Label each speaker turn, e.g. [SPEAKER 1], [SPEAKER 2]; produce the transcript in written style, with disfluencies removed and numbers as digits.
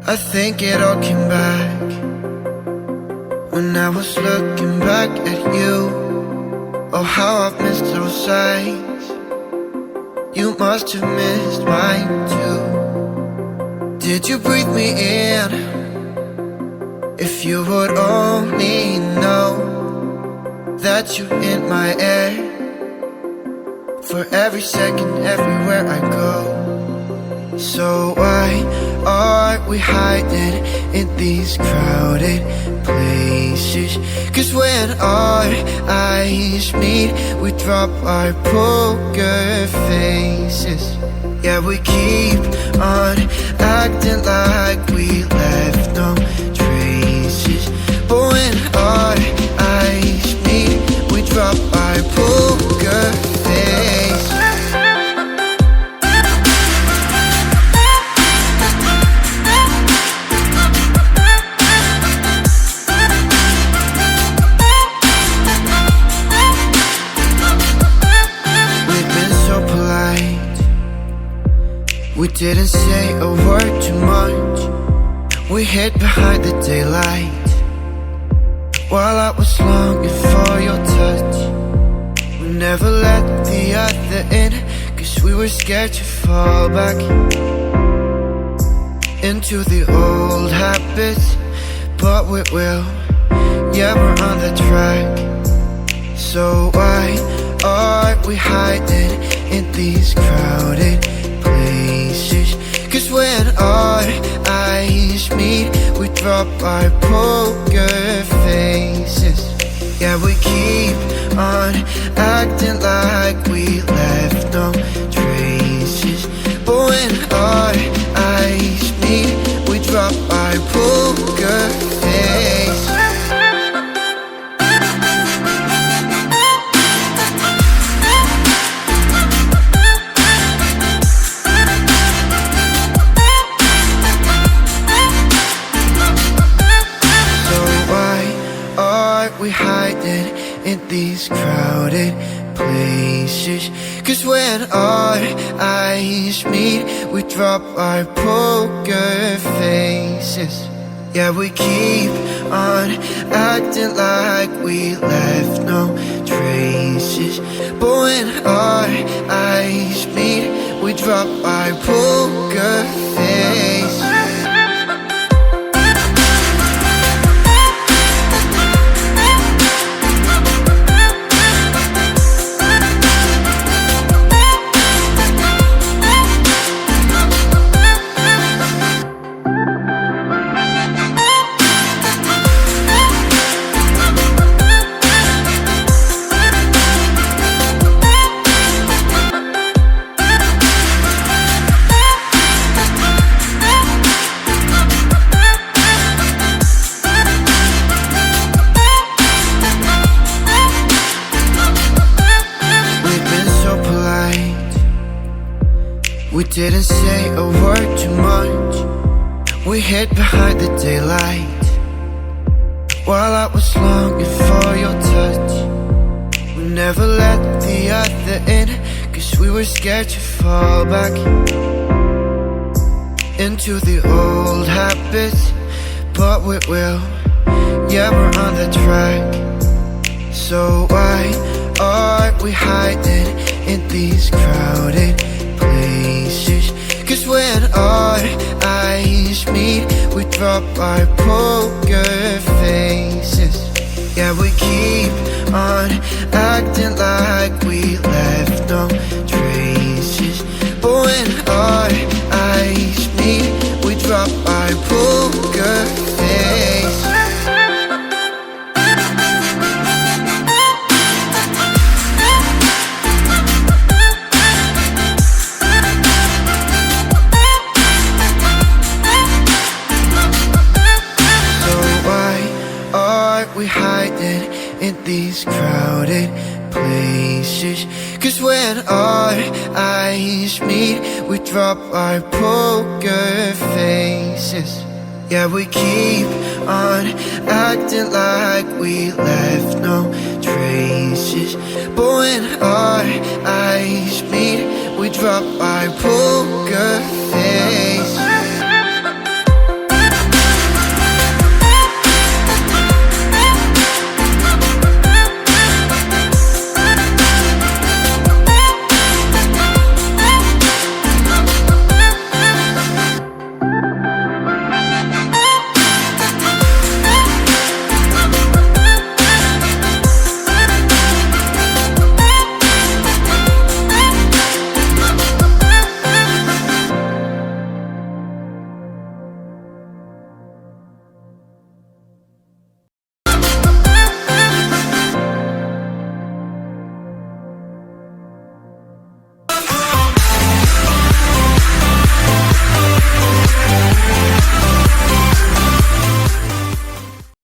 [SPEAKER 1] I think it all came back when I was looking back at you. Oh, how I've missed those sights. You must have missed mine too. Did you breathe me in? If you would only know that you're in my air, for every second, everywhere I go. So why are we hiding in these crowded places? 'Cause when our eyes meet, we drop our poker faces. Yeah, we keep on acting like we left no traces. But when our eyes meet, we drop our poker faces. We didn't say a word too much. We hid behind the daylight while I was longing for your touch. We never let the other in, 'cause we were scared to fall back into the old habits. But we will, yeah, we're on the track. So why are we hiding in these crowded places? 'Cause when our eyes meet, we drop our poker faces. Yeah, we keep on acting like we left no traces. But when our eyes meet, we drop our poker faces. We hiding in these crowded places. 'Cause when our eyes meet, we drop our poker faces. Yeah, we keep on acting like we left no traces. But when our eyes meet, we drop our poker faces. We didn't say a word too much. We hid behind the daylight while I was longing for your touch. We never let the other in, 'cause we were scared to fall back into the old habits. But we will, yeah, we're on the track. So why are we hiding in these crowded places? 'Cause when our eyes meet, we drop our poker faces. Yeah, we keep on acting like we left no traces. But when our eyes meet, we drop our poker faces. We hiding in these crowded places. 'Cause when our eyes meet, we drop our poker faces. Yeah, we keep on acting like we left no traces. But when our eyes meet, we drop our poker face.